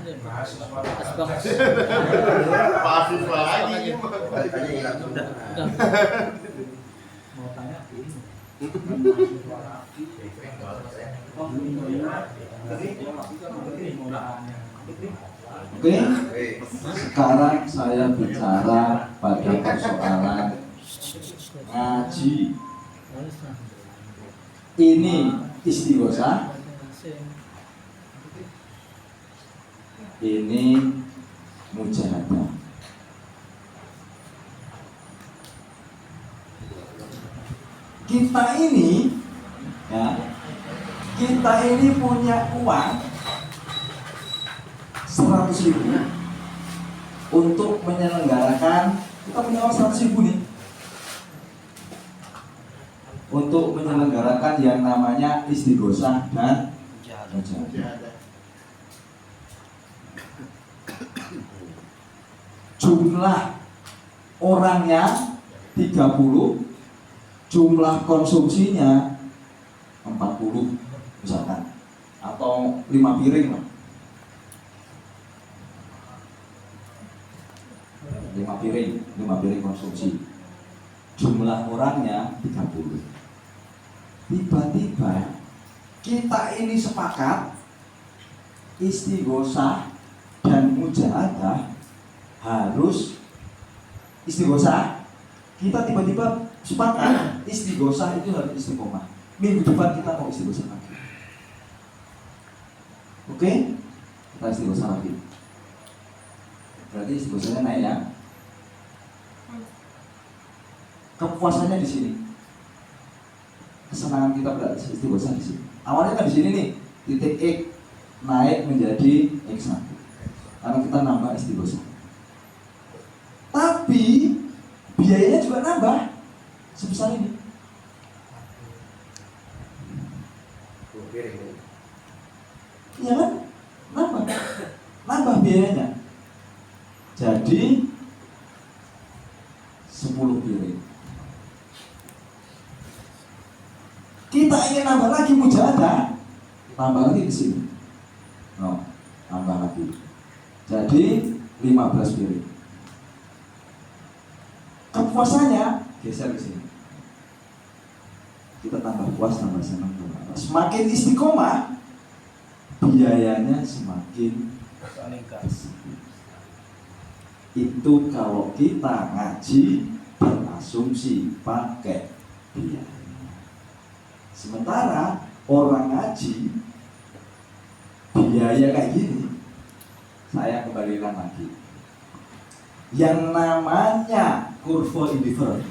Mahasiswa lagi. Tanya hilang sudah. Mau tanya ini. Oke, sekarang saya bicara pada persoalan ngaji. Ini istighosah, ini mujahadah. Kita ini, ya, kita ini punya uang 100.000 untuk menyelenggarakan. Kita punya uang 100.000 nih untuk menyelenggarakan yang namanya istighosah dan mujahadah. Jumlah orangnya 30, jumlah konsumsinya 40 misalkan, atau 5 piring lah. 5 piring konsumsi. Jumlah orangnya 30. Tiba-tiba kita ini sepakat istighosah dan mujahadah harus istighosah. Kita tiba-tiba sepakat istighosah itu harus istiqomah. Minggu depan kita mau istighosah lagi. Oke? Kita istighosah lagi. Berarti istighosahnya naik ya. Kepuasannya di sini. Kesenangan kita beristighosah di sini. Awalnya kan di sini nih, titik X naik menjadi X1. Karena kita nambah istighosah. Tapi biayanya juga nambah sebesar ini. Iya kan? Nambah biayanya. Jadi 10 piring. Kita ingin nambah lagi mujahadah, tambah lagi di sini. No, tambah lagi. Jadi 15 piring. Kepuasannya geser ke sini. Kita tambah puas, tambah senang, tambah puas. Semakin istiqomah, biayanya semakin meningkat. Itu kalau kita ngaji berasumsi pakai biaya. Sementara orang ngaji biaya kayak gini, saya kembalikan lagi. Yang namanya kurva indifferent.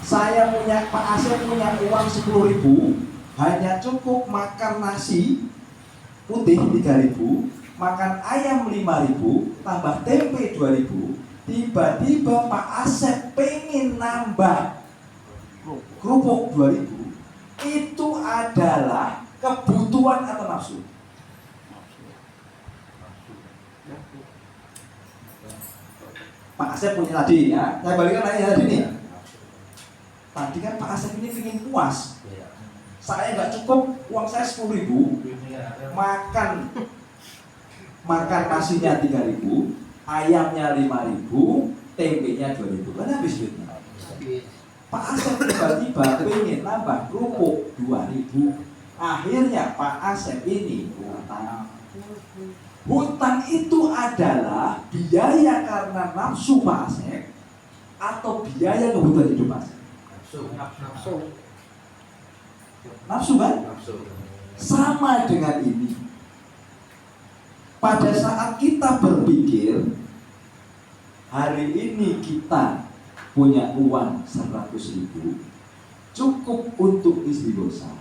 Saya punya, Pak Asep punya uang 10.000, hanya cukup makan nasi putih 3.000, makan ayam 5.000, tambah tempe 2.000. Tiba-tiba Pak Asep pengen nambah kerupuk 2.000. Itu adalah kebutuhan atau nafsu? Pak Asep punya tadi ya, saya balikan lagi tadi nih. Tadi kan Pak Asep ini pengen puas. Saya nggak cukup, uang saya 10.000, makan nasinya 3.000, ayamnya 5.000, tempenya 2.000, kan habis duitnya. Pak Asep tiba-tiba pengen nambah kerupuk 2.000. Akhirnya Pak Asep ini hutang. Hutang itu adalah biaya karena nafsu Pak Asep atau biaya kebutuhan hidup Pak Asep? Nafsu kan? Sama dengan ini. Pada saat kita berpikir hari ini kita punya uang 100.000 cukup untuk istighosah.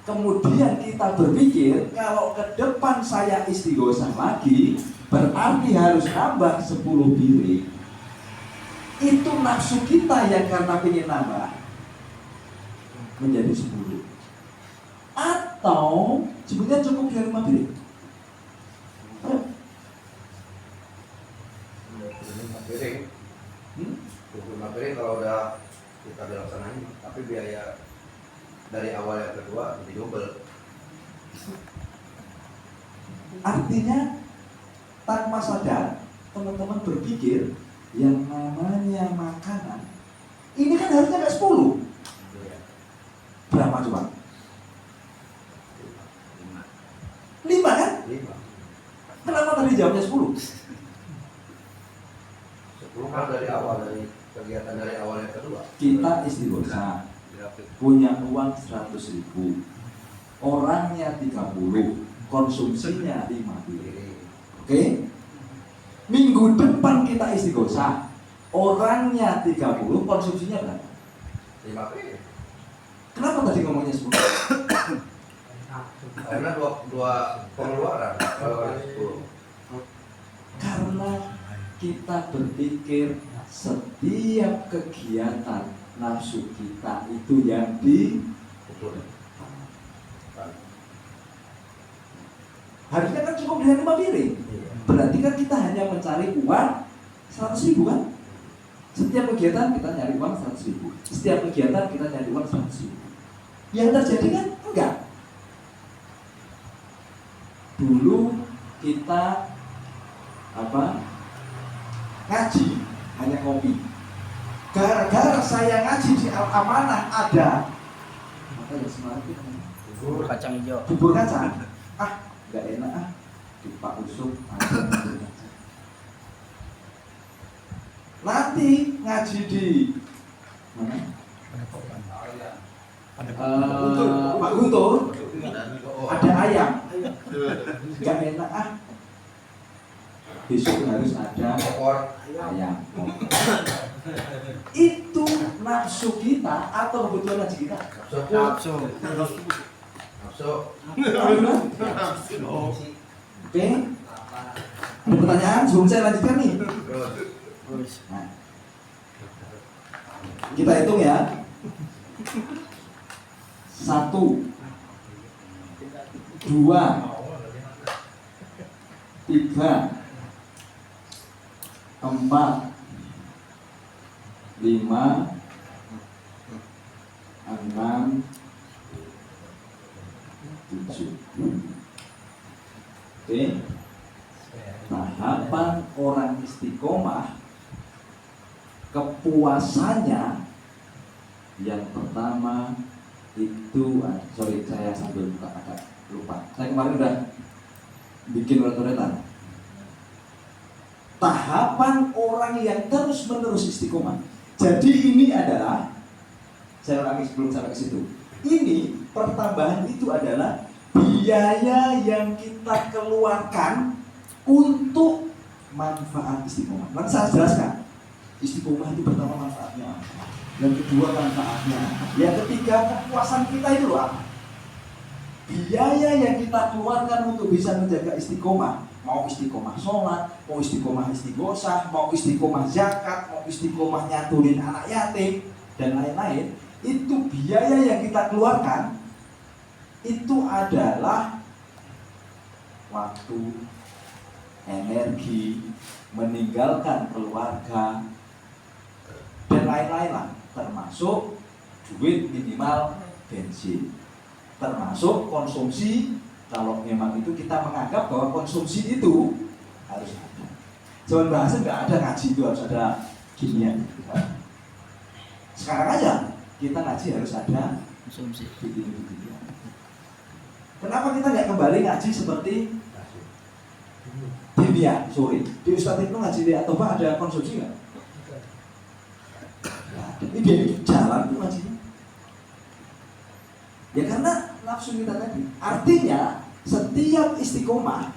Kemudian kita berpikir kalau ke depan saya istighosah lagi berarti harus nambah 10 piring. Itu nafsu kita yang karena ingin nambah menjadi 10. Atau sebenarnya cukup dari 5 piring. 25 piring. 25 piring kalau udah kita dilaksanain, tapi biaya dari awal yang kedua jadi double. Artinya tanpa sadar teman-teman berpikir yang namanya makanan ini kan harusnya nggak 10. Berapa coba? 5 kan? 5. Kenapa tadi jawabnya 10? 10 kan dari awal, dari kegiatan dari awal yang kedua. Kita istighosa punya uang 100.000, orangnya 30, konsumsinya 5 piring. Oke? Minggu depan kita istighosa, orangnya 30, konsumsinya berapa? 5 piring. Kenapa tadi ngomongnya 10? Karena dua pengeluaran kalau 10. Karena kita berpikir setiap kegiatan nafsu kita itu yang Betul. harusnya kan cukup dengan 5 piring. Berarti kan kita hanya mencari uang 100.000 kan? Setiap kegiatan kita nyari uang 100.000. Setiap kegiatan kita nyari uang 100.000. Yang terjadi kan enggak. Dulu kita ngaji hanya kopi. Gara-gara saya ngaji di Al-Amanah ada apa ya Semarang itu namanya? Bubur kacang hijau. Bubur kacang. Nggak enak di Pak Usuk ada bubur kacang. Nanti ngaji di mana? Pak Guntur ada ayam. Nggak enak besok harus ada ayam. Itu nafsu kita atau kebutuhan haji kita? Nafsu. Oke. Ada pertanyaan sebelum saya lanjutkan nih. Nah, kita hitung ya. 1, 2, 3, 4, 5, 6, 7. Oke. Tahapan orang istiqomah, kepuasannya yang pertama itu, saya sambil buka agak lupa. Saya kemarin udah bikin urat-uratan. Tahapan orang yang terus-menerus istiqomah. Jadi ini adalah, saya ulangi sebelum sampai ke situ. Ini pertambahan itu adalah biaya yang kita keluarkan untuk manfaat istiqomah. Nanti saya jelaskan. Istiqomah itu pertama manfaatnya, yang kedua manfaatnya, yang ketiga kepuasan kita itu loh apa? Biaya yang kita keluarkan untuk bisa menjaga istiqomah. Mau istiqomah sholat, mau istiqomah istighosah, mau istiqomah zakat, mau istiqomah nyaturin anak yatim, dan lain-lain. Itu biaya yang kita keluarkan itu adalah waktu, energi, meninggalkan keluarga, dan lain-lain lah, termasuk duit minimal bensin, termasuk konsumsi. Kalau memang itu kita menganggap bahwa konsumsi itu harus ada. Zaman bahasa nggak ada ngaji itu harus ada ginian. Sekarang aja kita ngaji harus ada Konsumsi. begini. Kenapa kita nggak kembali ngaji seperti dunia sore? Di Ustadz itu ngaji di atau ada konsumsi nggak? Ini biar jalan tuh ngajinya. Ya karena nafsu kita tadi. Artinya setiap istiqomah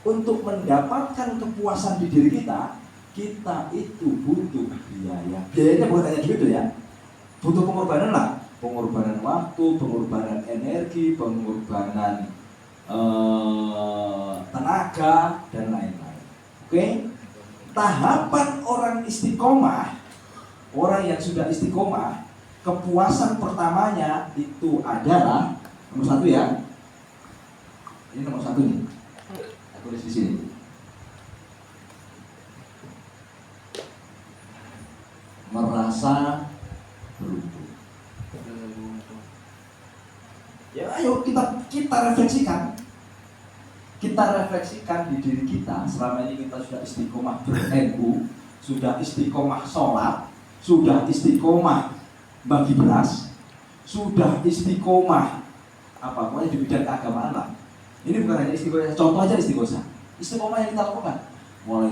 untuk mendapatkan kepuasan di diri kita, kita itu butuh biaya. Biayanya bukan hanya duit ya. Butuh pengorbanan lah. Pengorbanan waktu, pengorbanan energi, pengorbanan tenaga, dan lain-lain. Oke? Tahapan orang istiqomah, orang yang sudah istiqomah, kepuasan pertamanya itu adalah nomor 1 ya. Ini nomor 1 nih. Aku tulis di sini. Merasa beruntung. Ya, ayo kita refleksikan. Kita kita refleksikan di diri kita. Selama ini kita sudah istiqomah ber-NU, sudah istiqomah sholat, sudah istiqomah bagi beras, sudah istiqomah apa pokoknya di bidang keagamaan lah. Ini bukan hanya istiqomah, contoh aja istiqomah yang kita lakukan mulai